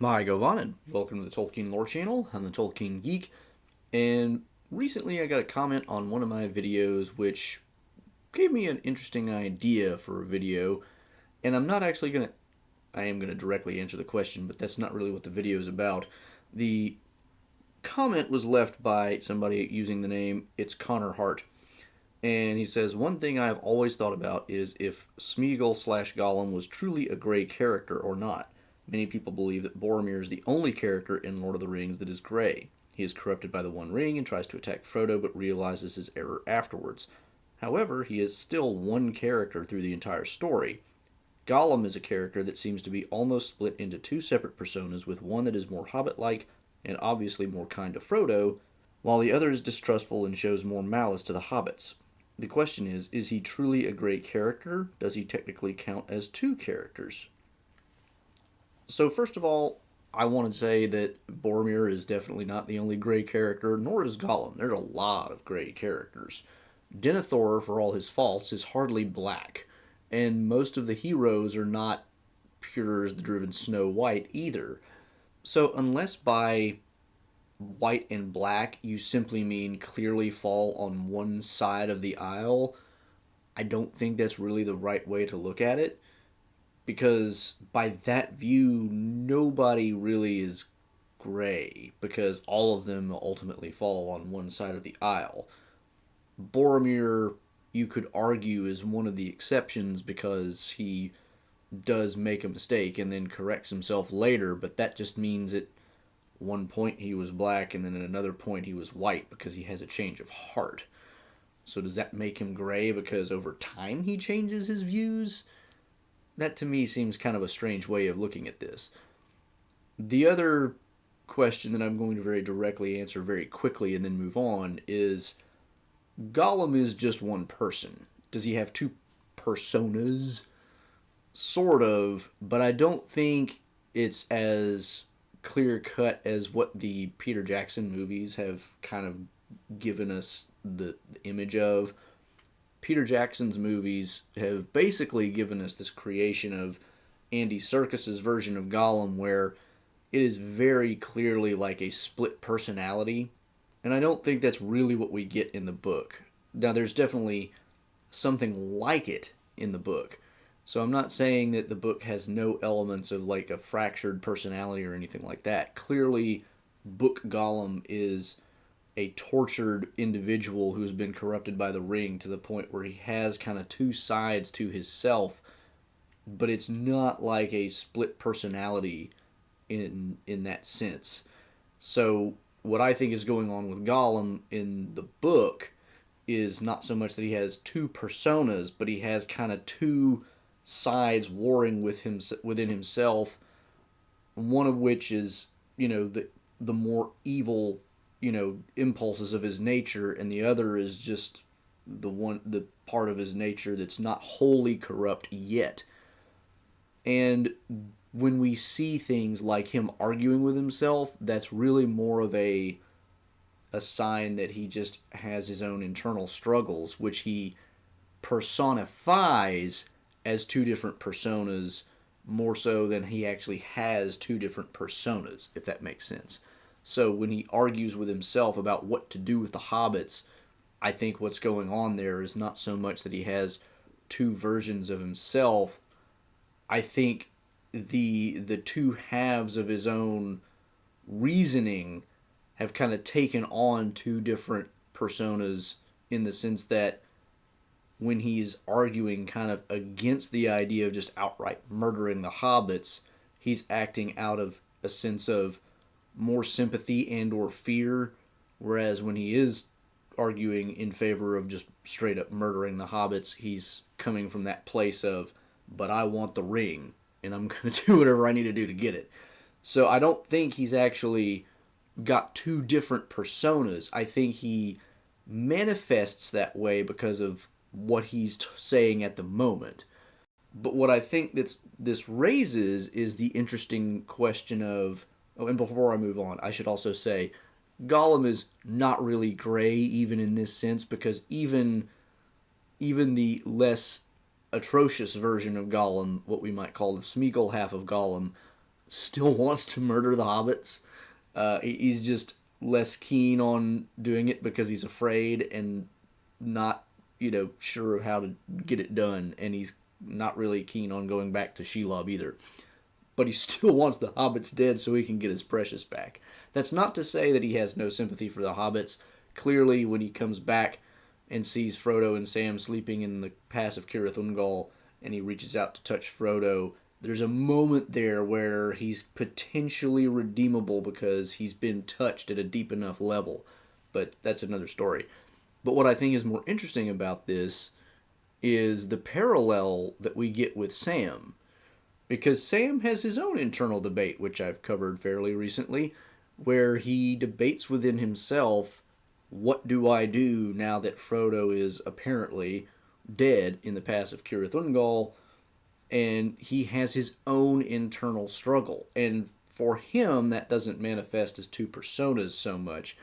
Hi, Govan, and welcome to the Tolkien Lore Channel. I'm the Tolkien Geek, and recently I got a comment on one of my videos which gave me an interesting idea for a video, and I am gonna directly answer the question, but that's not really what the video is about. The comment was left by somebody using the name It's Connor Hart, and he says, one thing I have always thought about is if Smeagol slash Gollum was truly a gray character or not. Many people believe that Boromir is the only character in Lord of the Rings that is gray. He is corrupted by the One Ring and tries to attack Frodo, but realizes his error afterwards. However, he is still one character through the entire story. Gollum is a character that seems to be almost split into two separate personas, with one that is more hobbit-like and obviously more kind to Frodo, while the other is distrustful and shows more malice to the hobbits. The question is he truly a gray character? Does he technically count as two characters? So first of all, I want to say that Boromir is definitely not the only gray character, nor is Gollum. There's a lot of gray characters. Denethor, for all his faults, is hardly black, and most of the heroes are not pure as the driven Snow White either. So unless by white and black you simply mean clearly fall on one side of the aisle, I don't think that's really the right way to look at it, because by that view, nobody really is gray, because all of them ultimately fall on one side of the aisle. Boromir, you could argue, is one of the exceptions because he does make a mistake and then corrects himself later, but that just means at one point he was black and then at another point he was white because he has a change of heart. So does that make him gray because over time he changes his views? That to me seems kind of a strange way of looking at this. The other question that I'm going to very directly answer very quickly and then move on is, Gollum is just one person. Does he have two personas? Sort of, but I don't think it's as clear cut as what the Peter Jackson movies have kind of given us the image of. Peter Jackson's movies have basically given us this creation of Andy Serkis's version of Gollum, where it is very clearly like a split personality, and I don't think that's really what we get in the book. Now, there's definitely something like it in the book, so I'm not saying that the book has no elements of like a fractured personality or anything like that. Clearly, book Gollum is a tortured individual who's been corrupted by the ring to the point where he has kind of two sides to his self, but it's not like a split personality in that sense. So what I think is going on with Gollum in the book is not so much that he has two personas, but he has kind of two sides warring within himself, one of which is, the more evil, impulses of his nature, and the other is just the part of his nature that's not wholly corrupt yet. And when we see things like him arguing with himself, that's really more of a sign that he just has his own internal struggles, which he personifies as two different personas more so than he actually has two different personas, if that makes sense. So when he argues with himself about what to do with the hobbits, I think what's going on there is not so much that he has two versions of himself. I think the two halves of his own reasoning have kind of taken on two different personas, in the sense that when he's arguing kind of against the idea of just outright murdering the hobbits, he's acting out of a sense of more sympathy and or fear, whereas when he is arguing in favor of just straight up murdering the hobbits, he's coming from that place of, but I want the ring and I'm going to do whatever I need to do to get it. So I don't think he's actually got two different personas. I think he manifests that way because of what he's saying at the moment. But what I think this raises is the interesting question of, oh, and before I move on, I should also say Gollum is not really gray even in this sense, because even the less atrocious version of Gollum, what we might call the Smeagol half of Gollum, still wants to murder the hobbits. He's just less keen on doing it because he's afraid and not, sure of how to get it done. And he's not really keen on going back to Shelob either. But he still wants the hobbits dead so he can get his precious back. That's not to say that he has no sympathy for the hobbits. Clearly, when he comes back and sees Frodo and Sam sleeping in the pass of Cirith Ungol, and he reaches out to touch Frodo, there's a moment there where he's potentially redeemable because he's been touched at a deep enough level. But that's another story. But what I think is more interesting about this is the parallel that we get with Sam. Because Sam has his own internal debate, which I've covered fairly recently, where he debates within himself, what do I do now that Frodo is apparently dead in the pass of Cirith Ungol? And he has his own internal struggle. And for him, that doesn't manifest as two personas so much,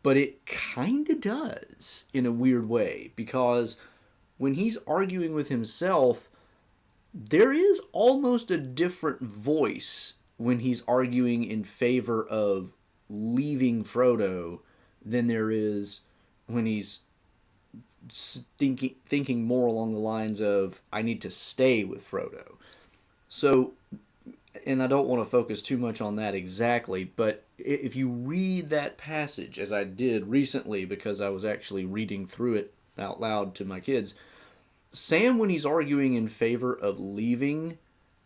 but it kind of does in a weird way, because when he's arguing with himself, there is almost a different voice when he's arguing in favor of leaving Frodo than there is when he's thinking more along the lines of, I need to stay with Frodo. So, and I don't want to focus too much on that exactly, but if you read that passage, as I did recently because I was actually reading through it out loud to my kids, Sam, when he's arguing in favor of leaving,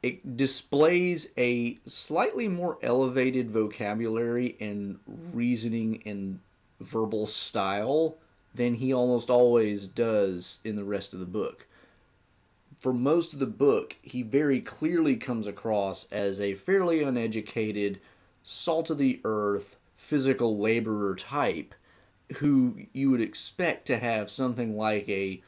it displays a slightly more elevated vocabulary and reasoning and verbal style than he almost always does in the rest of the book. For most of the book, he very clearly comes across as a fairly uneducated, salt-of-the-earth, physical laborer type who you would expect to have something like a,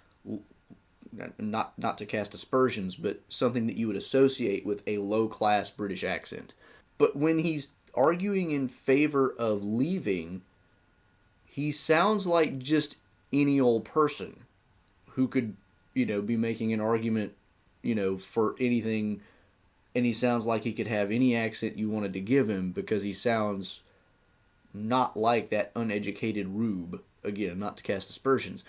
not to cast aspersions, but something that you would associate with a low-class British accent. But when he's arguing in favor of leaving, he sounds like just any old person who could, be making an argument, for anything, and he sounds like he could have any accent you wanted to give him because he sounds not like that uneducated rube. Again, not to cast aspersions.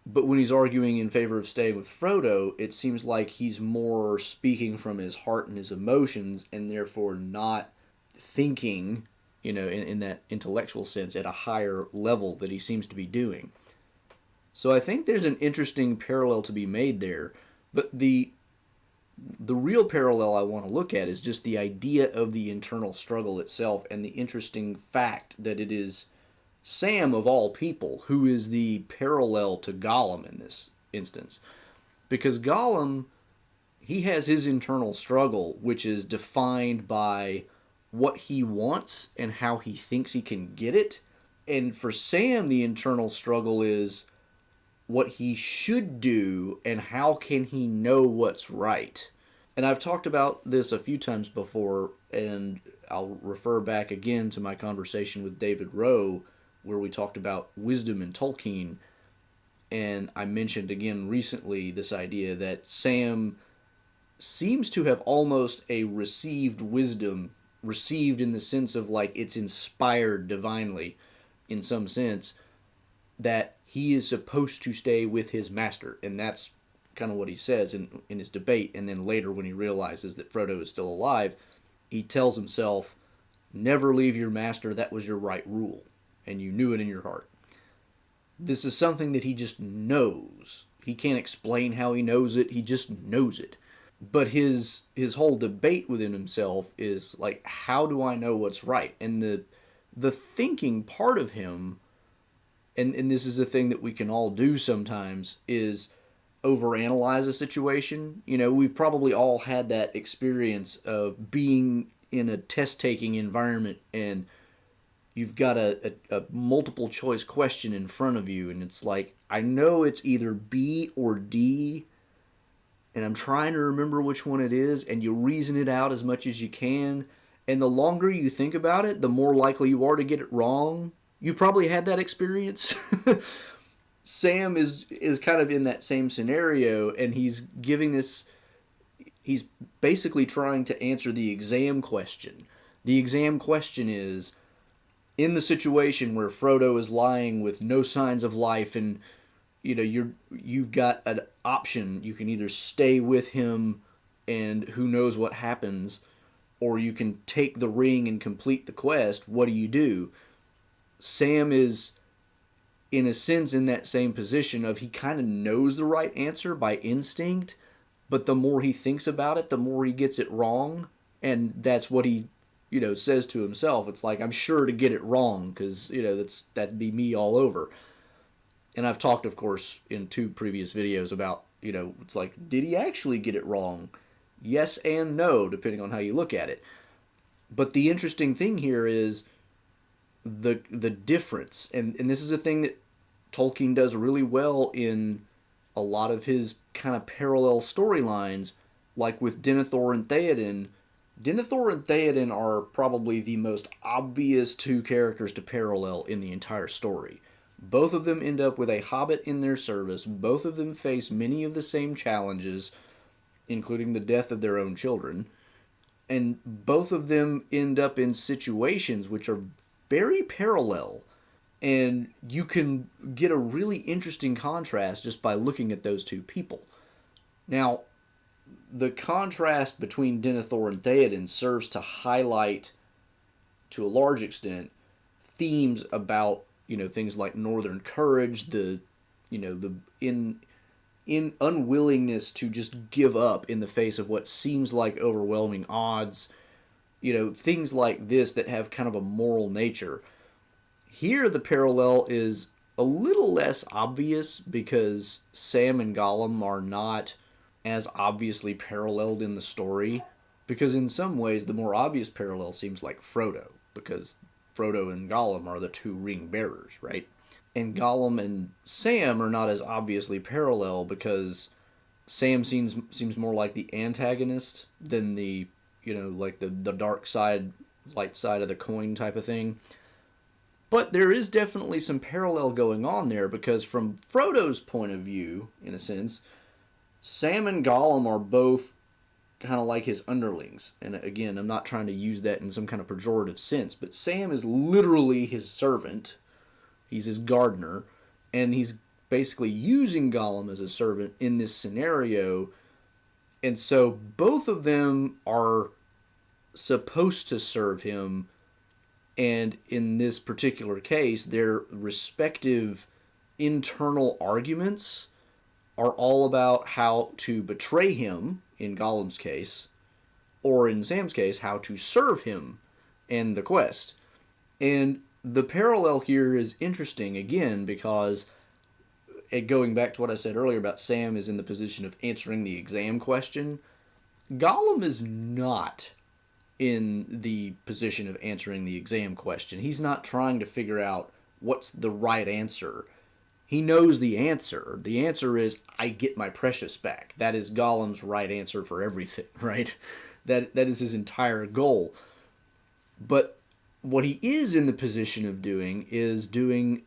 But when he's arguing in favor of staying with Frodo, it seems like he's more speaking from his heart and his emotions, and therefore not thinking, in that intellectual sense, at a higher level that he seems to be doing. So I think there's an interesting parallel to be made there. But the real parallel I want to look at is just the idea of the internal struggle itself, and the interesting fact that it is Sam, of all people, who is the parallel to Gollum in this instance. Because Gollum, he has his internal struggle, which is defined by what he wants and how he thinks he can get it. And for Sam, the internal struggle is what he should do and how can he know what's right. And I've talked about this a few times before, and I'll refer back again to my conversation with David Rowe, where we talked about wisdom in Tolkien. And I mentioned again recently this idea that Sam seems to have almost a received wisdom, received in the sense of like it's inspired divinely in some sense, that he is supposed to stay with his master. And that's kind of what he says in his debate. And then later when he realizes that Frodo is still alive, he tells himself, never leave your master, that was your right rule. And you knew it in your heart. This is something that he just knows. He can't explain how he knows it, he just knows it. But his whole debate within himself is like, how do I know what's right? And the thinking part of him, and this is a thing that we can all do sometimes, is overanalyze a situation. We've probably all had that experience of being in a test-taking environment and you've got a multiple choice question in front of you, and it's like, I know it's either B or D, and I'm trying to remember which one it is, and you reason it out as much as you can, and the longer you think about it, the more likely you are to get it wrong. You probably had that experience. Sam is kind of in that same scenario, and he's giving this He's basically trying to answer the exam question. The exam question is, in the situation where Frodo is lying with no signs of life, and you've got an option. You can either stay with him and who knows what happens, or you can take the ring and complete the quest. What do you do? Sam is, in a sense, in that same position of he kind of knows the right answer by instinct, but the more he thinks about it, the more he gets it wrong. And that's what he, says to himself. It's like, I'm sure to get it wrong because, that'd be me all over. And I've talked, of course, in 2 previous videos about, it's like, did he actually get it wrong? Yes and no, depending on how you look at it. But the interesting thing here is the difference. And this is a thing that Tolkien does really well in a lot of his kind of parallel storylines, like with Denethor and Theoden. Denethor and Theoden are probably the most obvious 2 characters to parallel in the entire story. Both of them end up with a hobbit in their service. Both of them face many of the same challenges, including the death of their own children. And both of them end up in situations which are very parallel. And you can get a really interesting contrast just by looking at those 2 people. Now, the contrast between Denethor and Theoden serves to highlight, to a large extent, themes about, things like northern courage, the unwillingness to just give up in the face of what seems like overwhelming odds, things like this that have kind of a moral nature. Here, the parallel is a little less obvious because Sam and Gollum are not as obviously paralleled in the story. Because in some ways, the more obvious parallel seems like Frodo, because Frodo and Gollum are the 2 ring bearers, right? And Gollum and Sam are not as obviously parallel because Sam seems more like the antagonist than the, like the dark side, light side of the coin type of thing. But there is definitely some parallel going on there because from Frodo's point of view, in a sense, Sam and Gollum are both kind of like his underlings. And again, I'm not trying to use that in some kind of pejorative sense, but Sam is literally his servant. He's his gardener, and he's basically using Gollum as a servant in this scenario. And so both of them are supposed to serve him, and in this particular case, their respective internal arguments are all about how to betray him, in Gollum's case, or in Sam's case, how to serve him in the quest. And the parallel here is interesting, again, because going back to what I said earlier about Sam is in the position of answering the exam question, Gollum is not in the position of answering the exam question. He's not trying to figure out what's the right answer. He knows the answer. The answer is, I get my precious back. That is Gollum's right answer for everything, right? That is his entire goal. But what he is in the position of doing is doing,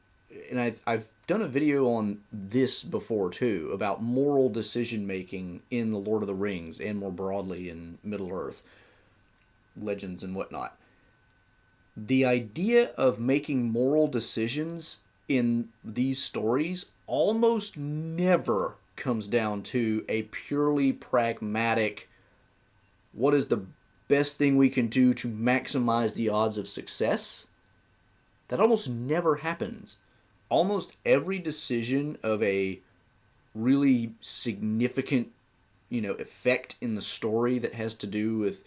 and I've done a video on this before too, about moral decision making in The Lord of the Rings and more broadly in Middle-earth, legends and whatnot. The idea of making moral decisions in these stories almost never comes down to a purely pragmatic, what is the best thing we can do to maximize the odds of success? That almost never happens. Almost every decision of a really significant, effect in the story that has to do with,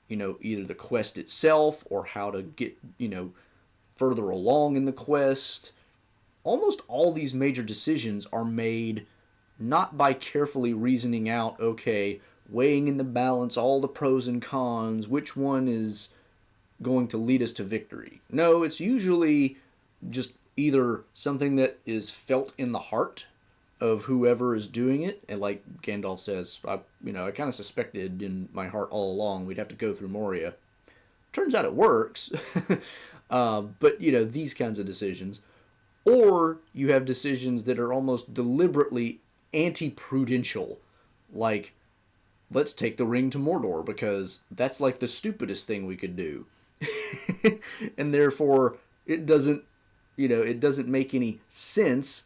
either the quest itself or how to get, further along in the quest. Almost all these major decisions are made not by carefully reasoning out, okay, weighing in the balance all the pros and cons, which one is going to lead us to victory. No, it's usually just either something that is felt in the heart of whoever is doing it, and like Gandalf says, I kind of suspected in my heart all along we'd have to go through Moria. Turns out it works. But, these kinds of decisions. Or you have decisions that are almost deliberately anti-prudential, like let's take the ring to Mordor because that's like the stupidest thing we could do. And therefore it doesn't, it doesn't make any sense,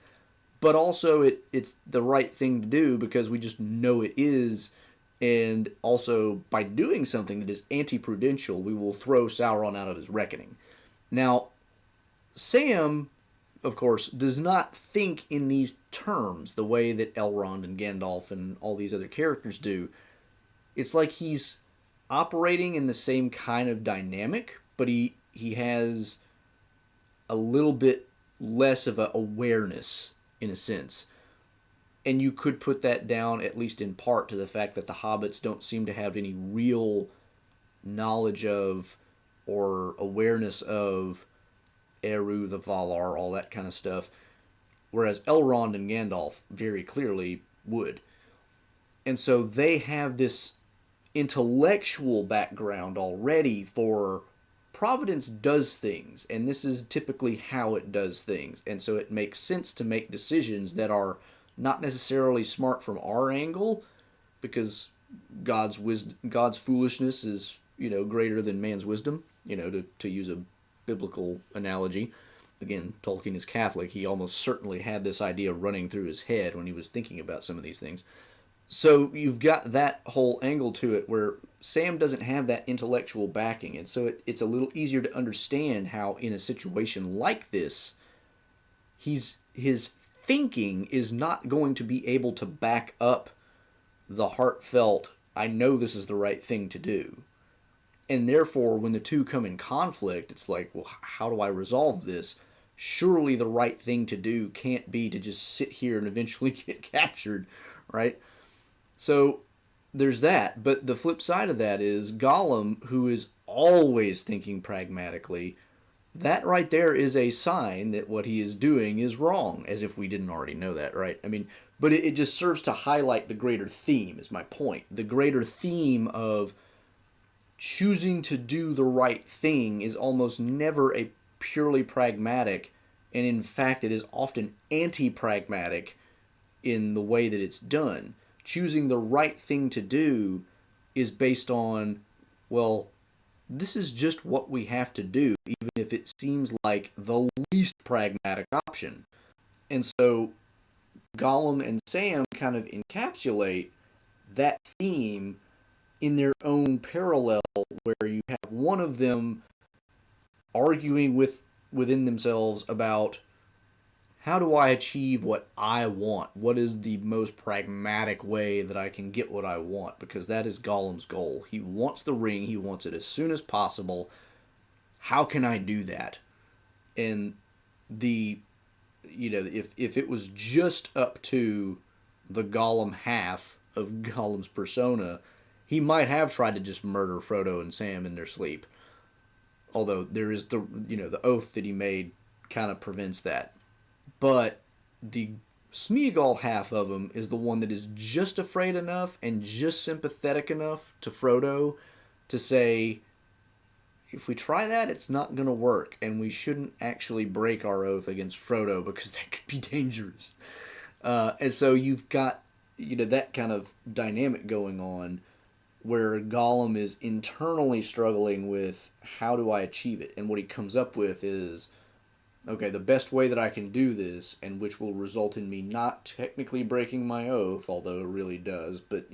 but also it's the right thing to do because we just know it is. And also, by doing something that is anti-prudential, we will throw Sauron out of his reckoning. Now, Sam, of course, does not think in these terms the way that Elrond and Gandalf and all these other characters do. It's like he's operating in the same kind of dynamic, but he has a little bit less of a awareness in a sense. And you could put that down, at least in part, to the fact that the hobbits don't seem to have any real knowledge of or awareness of Eru, the Valar, all that kind of stuff, whereas Elrond and Gandalf very clearly would. And so they have this intellectual background already for Providence does things, and this is typically how it does things. And so it makes sense to make decisions that are not necessarily smart from our angle, because God's foolishness is, greater than man's wisdom, to use a biblical analogy. Again, Tolkien is Catholic. He almost certainly had this idea running through his head when he was thinking about some of these things. So you've got that whole angle to it where Sam doesn't have that intellectual backing, and so it's a little easier to understand how in a situation like this, his thinking is not going to be able to back up the heartfelt, I know this is the right thing to do. And therefore, when the two come in conflict, it's like, well, how do I resolve this? Surely the right thing to do can't be to just sit here and eventually get captured, right? So there's that. But the flip side of that is Gollum, who is always thinking pragmatically, that right there is a sign that what he is doing is wrong, as if we didn't already know that, right? I mean, but it just serves to highlight the greater theme, is my point. The greater theme of choosing to do the right thing is almost never a purely pragmatic, and in fact it is often anti-pragmatic in the way that it's done. Choosing the right thing to do is based on, well, this is just what we have to do, even if it seems like the least pragmatic option. And so Gollum and Sam kind of encapsulate that theme in their own parallel, where you have one of them arguing within themselves about, how do I achieve what I want? What is the most pragmatic way that I can get what I want? Because that is Gollum's goal. He wants the ring. He wants it as soon as possible. How can I do that? And if it was just up to the Gollum half of Gollum's persona, he might have tried to just murder Frodo and Sam in their sleep. Although there is the oath that he made kind of prevents that. But the Smeagol half of him is the one that is just afraid enough and just sympathetic enough to Frodo to say, if we try that, it's not going to work, and we shouldn't actually break our oath against Frodo because that could be dangerous. And so you've got that kind of dynamic going on where Gollum is internally struggling with, how do I achieve it? And what he comes up with is, okay, the best way that I can do this, and which will result in me not technically breaking my oath, although it really does, but,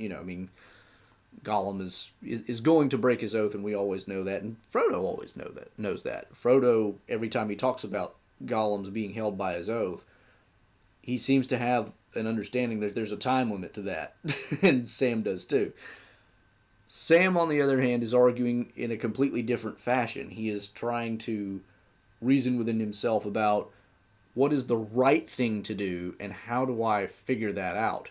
Gollum is going to break his oath, and we always know that, and Frodo always knows that. Frodo, every time he talks about Gollum's being held by his oath, he seems to have an understanding that there's a time limit to that, and Sam does too. Sam, on the other hand, is arguing in a completely different fashion. He is trying to reason within himself about what is the right thing to do and how do I figure that out.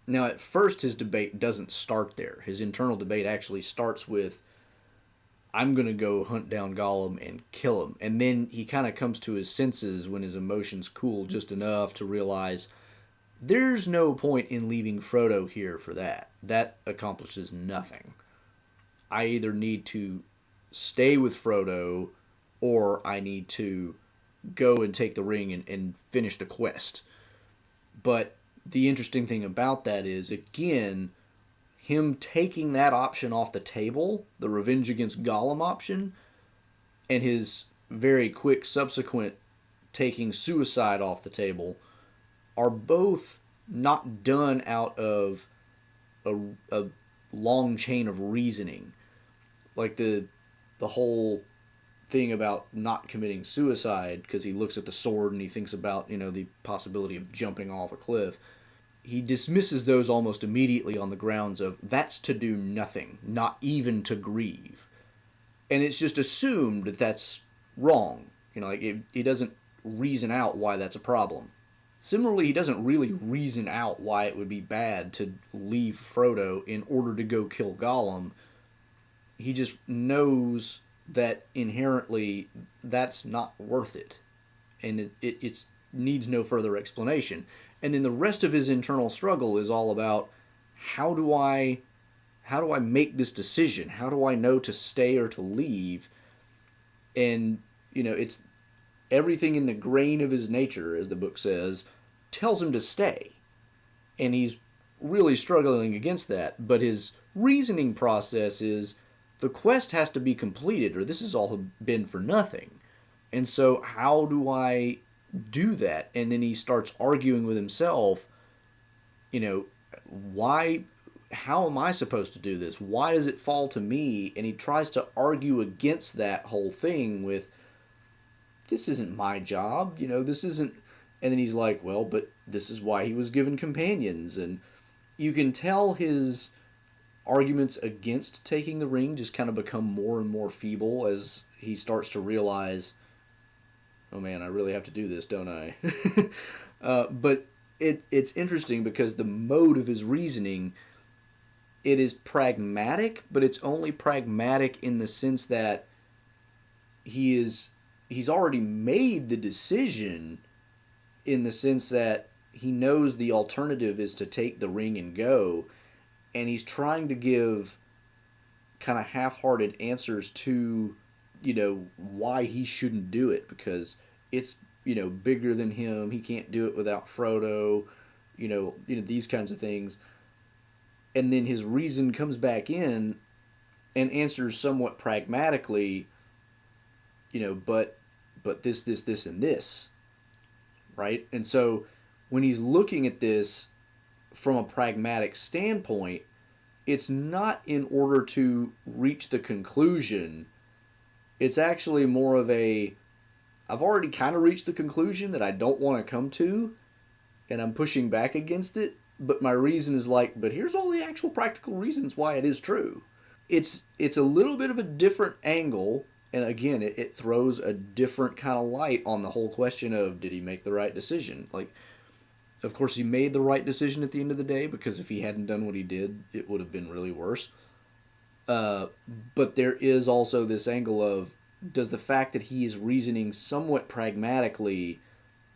Now, at first, his debate doesn't start there. His internal debate actually starts with, I'm going to go hunt down Gollum and kill him. And then he kind of comes to his senses when his emotions cool just enough to realize there's no point in leaving Frodo here for that. That accomplishes nothing. I either need to stay with Frodo, or I need to go and take the ring and finish the quest. But the interesting thing about that is, again, him taking that option off the table, the revenge against Gollum option, and his very quick subsequent taking suicide off the table are both not done out of a long chain of reasoning. Like the whole thing about not committing suicide because he looks at the sword and he thinks about, the possibility of jumping off a cliff. He dismisses those almost immediately on the grounds of that's to do nothing, not even to grieve. And it's just assumed that that's wrong. He doesn't reason out why that's a problem. Similarly, he doesn't really reason out why it would be bad to leave Frodo in order to go kill Gollum. He just knows that inherently that's not worth it. And it needs no further explanation. And then the rest of his internal struggle is all about how do I make this decision? How do I know to stay or to leave? And, it's everything in the grain of his nature, as the book says, tells him to stay. And he's really struggling against that. But his reasoning process is the quest has to be completed or this has all been for nothing. And so how do I do that? And then he starts arguing with himself, why, how am I supposed to do this? Why does it fall to me? And he tries to argue against that whole thing with, this isn't my job, this isn't. And then he's like, well, but this is why he was given companions. And you can tell his arguments against taking the ring just kind of become more and more feeble as he starts to realize, oh man, I really have to do this, don't I? But it's interesting because the mode of his reasoning, it is pragmatic, but it's only pragmatic in the sense that he's already made the decision, in the sense that he knows the alternative is to take the ring and go, and he's trying to give kind of half-hearted answers to, why he shouldn't do it, because it's, bigger than him. He can't do it without Frodo, these kinds of things. And then his reason comes back in and answers somewhat pragmatically, but this, and this, right? And so when he's looking at this from a pragmatic standpoint, it's not in order to reach the conclusion. It's actually more of I've already kind of reached the conclusion that I don't want to come to, and I'm pushing back against it, but my reason is but here's all the actual practical reasons why it is true. It's a little bit of a different angle, and again, it throws a different kind of light on the whole question of, did he make the right decision? Of course, he made the right decision at the end of the day, because if he hadn't done what he did, it would have been really worse. But there is also this angle of, does the fact that he is reasoning somewhat pragmatically,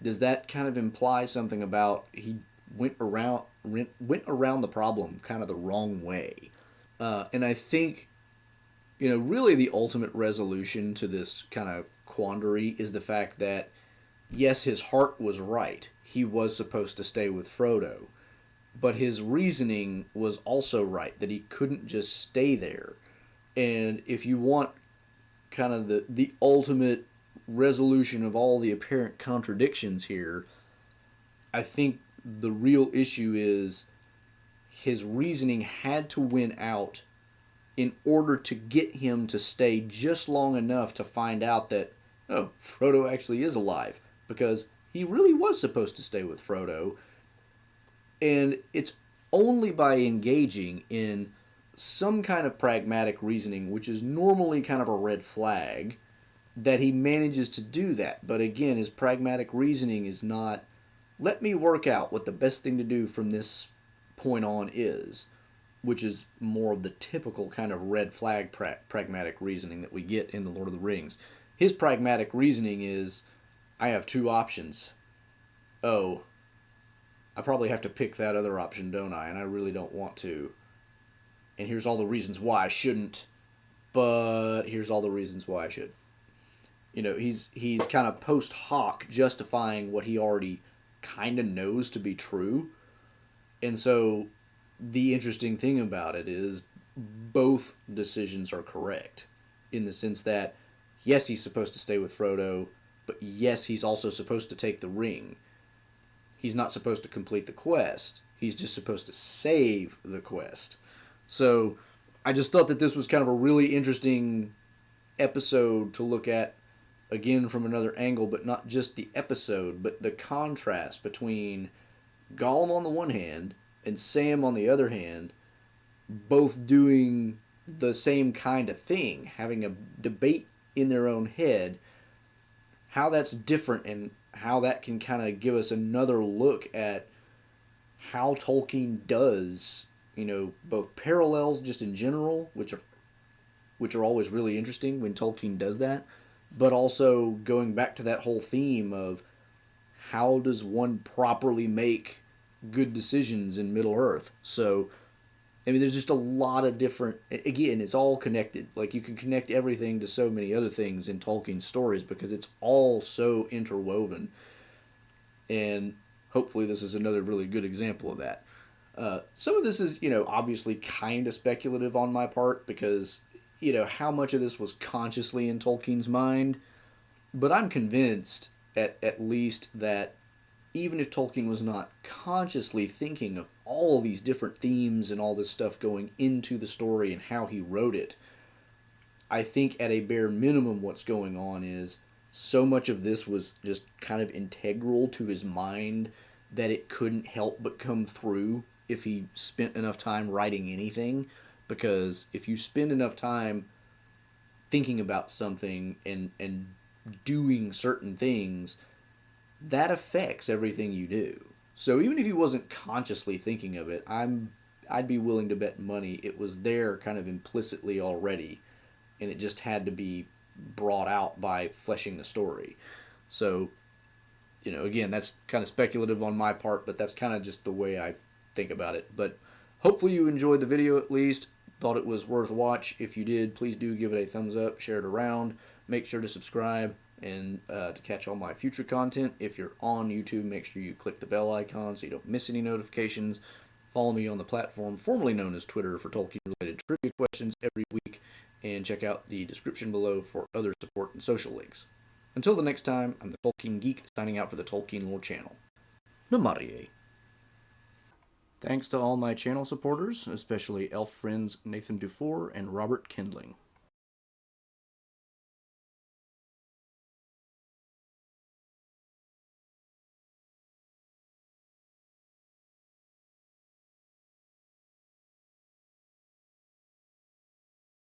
does that kind of imply something about he went around the problem kind of the wrong way? And I think, really the ultimate resolution to this kind of quandary is the fact that, yes, his heart was right. He was supposed to stay with Frodo. But his reasoning was also right, that he couldn't just stay there. And if you want kind of the ultimate resolution of all the apparent contradictions here, I think the real issue is his reasoning had to win out in order to get him to stay just long enough to find out that, oh, Frodo actually is alive, because he really was supposed to stay with Frodo. And it's only by engaging in some kind of pragmatic reasoning, which is normally kind of a red flag, that he manages to do that. But again, his pragmatic reasoning is not, let me work out what the best thing to do from this point on is, which is more of the typical kind of red flag pragmatic reasoning that we get in The Lord of the Rings. His pragmatic reasoning is, I have two options. Oh, I probably have to pick that other option, don't I? And I really don't want to. And here's all the reasons why I shouldn't, but here's all the reasons why I should. He's kind of post hoc justifying what he already kind of knows to be true. And so the interesting thing about it is both decisions are correct in the sense that, yes, he's supposed to stay with Frodo, but yes, he's also supposed to take the ring. He's not supposed to complete the quest. He's just supposed to save the quest. So I just thought that this was kind of a really interesting episode to look at again from another angle, but not just the episode, but the contrast between Gollum on the one hand and Sam on the other hand, both doing the same kind of thing, having a debate in their own head, how that's different and how that can kind of give us another look at how Tolkien does, both parallels just in general, which are always really interesting when Tolkien does that, but also going back to that whole theme of how does one properly make good decisions in Middle Earth. So, I mean, there's just a lot of different. Again, it's all connected. Like, you can connect everything to so many other things in Tolkien's stories because it's all so interwoven. And hopefully, this is another really good example of that. Some of this is, obviously kind of speculative on my part because, how much of this was consciously in Tolkien's mind. But I'm convinced, at least, that even if Tolkien was not consciously thinking of all these different themes and all this stuff going into the story and how he wrote it, I think at a bare minimum what's going on is so much of this was just kind of integral to his mind that it couldn't help but come through if he spent enough time writing anything. Because if you spend enough time thinking about something and doing certain things, that affects everything you do. So even if he wasn't consciously thinking of it, I'd be willing to bet money it was there kind of implicitly already, and it just had to be brought out by fleshing the story. So, again, that's kind of speculative on my part, but that's kind of just the way I think about it. But hopefully you enjoyed the video at least. Thought it was worth a watch. If you did, please do give it a thumbs up, share it around, make sure to subscribe, and to catch all my future content. If you're on YouTube, make sure you click the bell icon so you don't miss any notifications. Follow me on the platform formerly known as Twitter for Tolkien-related trivia questions every week, and check out the description below for other support and social links. Until the next time, I'm the Tolkien Geek, signing out for the Tolkien Lore channel. Namarie. Thanks to all my channel supporters, especially elf friends Nathan Dufour and Robert Kindling.